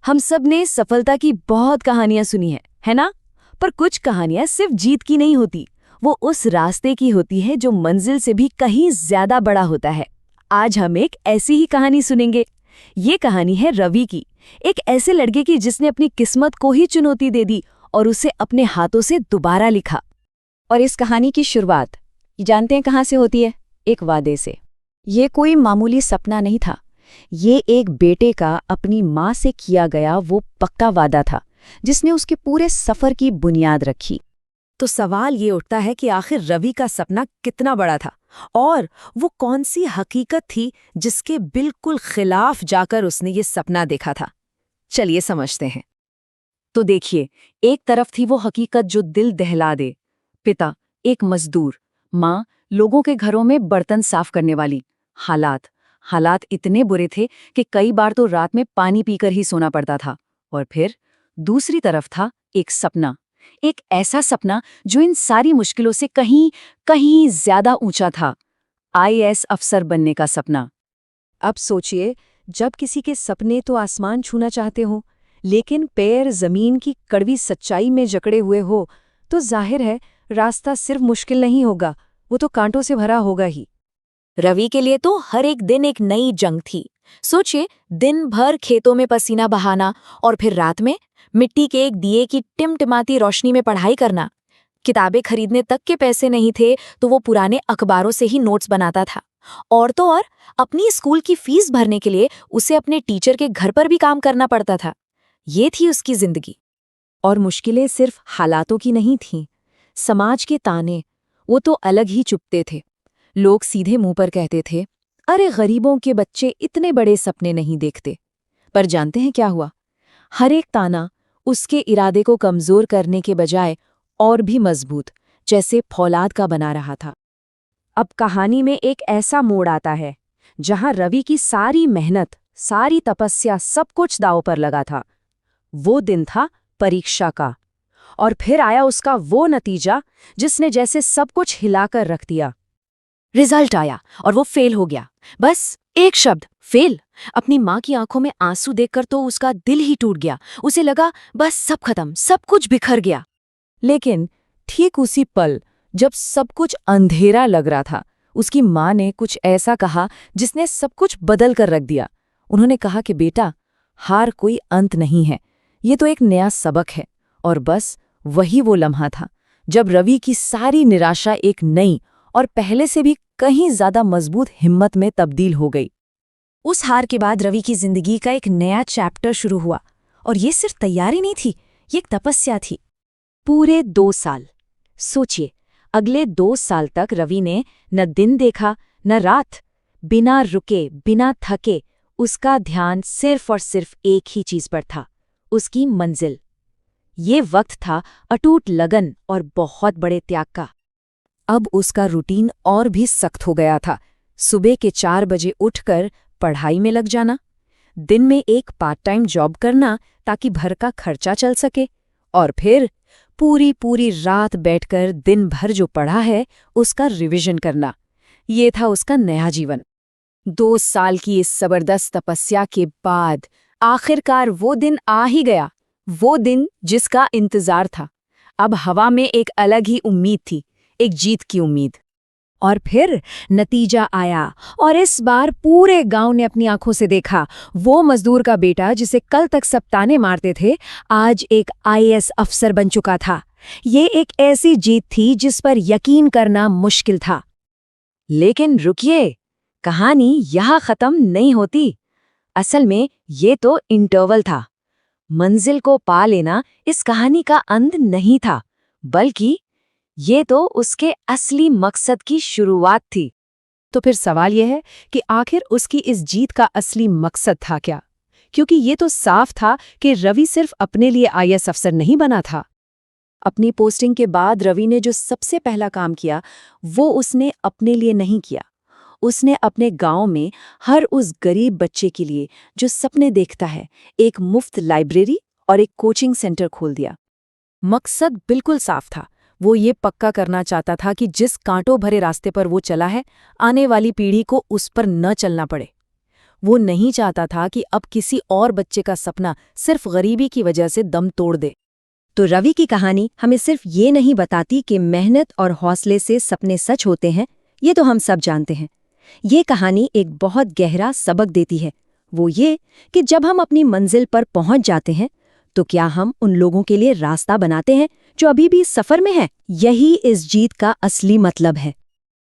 हम सब ने सफलता की बहुत कहानियां सुनी है ना? पर कुछ कहानियां सिर्फ जीत की नहीं होती, वो उस रास्ते की होती है जो मंजिल से भी कहीं ज्यादा बड़ा होता है। आज हम एक ऐसी ही कहानी सुनेंगे। ये कहानी है रवि की, एक ऐसे लड़के की जिसने अपनी किस्मत को ही चुनौती दे दी और उसे अपने हाथों से दोबारा लिखा। और इस कहानी की शुरुआत जानते हैं कहाँ से होती है? एक वादे से। ये कोई मामूली सपना नहीं था, ये एक बेटे का अपनी माँ से किया गया वो पक्का वादा था जिसने उसके पूरे सफर की बुनियाद रखी। तो सवाल ये उठता है कि आखिर रवि का सपना कितना बड़ा था और वो कौन सी हकीकत थी जिसके बिल्कुल खिलाफ जाकर उसने ये सपना देखा था। चलिए समझते हैं। तो देखिए, एक तरफ थी वो हकीकत जो दिल दहला दे। पिता एक मजदूर, माँ लोगों के घरों में बर्तन साफ करने वाली। हालात इतने बुरे थे कि कई बार तो रात में पानी पीकर ही सोना पड़ता था। और फिर दूसरी तरफ था एक सपना, एक ऐसा सपना जो इन सारी मुश्किलों से कहीं कहीं ज्यादा ऊंचा था। आईएएस अफसर बनने का सपना। अब सोचिए, जब किसी के सपने तो आसमान छूना चाहते हो, लेकिन पैर जमीन की कड़वी सच्चाई में जकड़े हुए हो, तो जाहिर है रास्ता सिर्फ मुश्किल नहीं होगा, वो तो कांटों से भरा होगा ही। रवि के लिए तो हर एक दिन एक नई जंग थी। सोचिए, दिन भर खेतों में पसीना बहाना और फिर रात में मिट्टी के एक दिए की टिमटिमाती रोशनी में पढ़ाई करना। किताबें खरीदने तक के पैसे नहीं थे तो वो पुराने अखबारों से ही नोट्स बनाता था। और तो और अपनी स्कूल की फीस भरने के लिए उसे अपने टीचर के घर पर भी काम करना पड़ता था। ये थी उसकी जिंदगी। और मुश्किलें सिर्फ हालातों की नहीं थीं, समाज के ताने वो तो अलग ही चुपते थे। लोग सीधे मुंह पर कहते थे, अरे गरीबों के बच्चे इतने बड़े सपने नहीं देखते। पर जानते हैं क्या हुआ? हर एक ताना उसके इरादे को कमजोर करने के बजाय और भी मजबूत, जैसे फौलाद का बना रहा था। अब कहानी में एक ऐसा मोड़ आता है जहां रवि की सारी मेहनत, सारी तपस्या, सब कुछ दांव पर लगा था। वो दिन था परीक्षा का, और फिर आया उसका वो नतीजा जिसने जैसे सब कुछ हिलाकर रख दिया। रिजल्ट आया और वो फेल हो गया। बस एक शब्द, फेल। अपनी माँ की आंखों में आंसू देखकर तो उसका दिल ही टूट गया। उसे लगा बस सब खत्म, सब कुछ बिखर गया। लेकिन ठीक उसी पल जब सब कुछ अंधेरा लग रहा था, उसकी माँ ने कुछ ऐसा कहा जिसने सब कुछ बदल कर रख दिया। उन्होंने कहा कि बेटा, हार कोई अंत नहीं है, ये तो एक नया सबक है। और बस वही वो लम्हा था जब रवि की सारी निराशा एक नई और पहले से भी कहीं ज्यादा मजबूत हिम्मत में तब्दील हो गई। उस हार के बाद रवि की जिंदगी का एक नया चैप्टर शुरू हुआ, और ये सिर्फ तैयारी नहीं थी, ये एक तपस्या थी। पूरे 2 साल। सोचिए, अगले 2 साल तक रवि ने न दिन देखा न रात। बिना रुके, बिना थके, उसका ध्यान सिर्फ और सिर्फ एक ही चीज पर था, उसकी मंजिल। ये वक्त था अटूट लगन और बहुत बड़े त्याग का। अब उसका रूटीन और भी सख्त हो गया था। सुबह के 4 बजे उठकर पढ़ाई में लग जाना, दिन में एक पार्ट टाइम जॉब करना ताकि घर का खर्चा चल सके, और फिर पूरी रात बैठकर दिन भर जो पढ़ा है उसका रिवीजन करना। ये था उसका नया जीवन। 2 साल की इस जबरदस्त तपस्या के बाद आखिरकार वो दिन आ ही गया, वो दिन जिसका इंतजार था। अब हवा में एक अलग ही उम्मीद थी, एक जीत की उम्मीद। और फिर नतीजा आया, और इस बार पूरे गांव ने अपनी आंखों से देखा। वो मजदूर का बेटा जिसे कल तक सब ताने मारते थे, आज एक आईएएस अफसर बन चुका था। ये एक ऐसी जीत थी जिस पर यकीन करना मुश्किल था। लेकिन रुकिए, कहानी यहाँ खत्म नहीं होती। असल में ये तो इंटरवल था। मंजिल को पा लेना इस कहानी का अंत नहीं था, बल्कि ये तो उसके असली मकसद की शुरुआत थी। तो फिर सवाल यह है कि आखिर उसकी इस जीत का असली मकसद था क्या? क्योंकि ये तो साफ था कि रवि सिर्फ अपने लिए आईएएस अफसर नहीं बना था। अपनी पोस्टिंग के बाद रवि ने जो सबसे पहला काम किया, वो उसने अपने लिए नहीं किया। उसने अपने गांव में हर उस गरीब बच्चे के लिए जो सपने देखता है, एक मुफ्त लाइब्रेरी और एक कोचिंग सेंटर खोल दिया। मकसद बिल्कुल साफ था। वो ये पक्का करना चाहता था कि जिस कांटों भरे रास्ते पर वो चला है, आने वाली पीढ़ी को उस पर न चलना पड़े। वो नहीं चाहता था कि अब किसी और बच्चे का सपना सिर्फ गरीबी की वजह से दम तोड़ दे। तो रवि की कहानी हमें सिर्फ ये नहीं बताती कि मेहनत और हौसले से सपने सच होते हैं, ये तो हम सब जानते हैं। ये कहानी एक बहुत गहरा सबक देती है, वो ये कि जब हम अपनी मंजिल पर पहुंच जाते हैं तो क्या हम उन लोगों के लिए रास्ता बनाते हैं जो अभी भी सफर में हैं। यही इस जीत का असली मतलब है।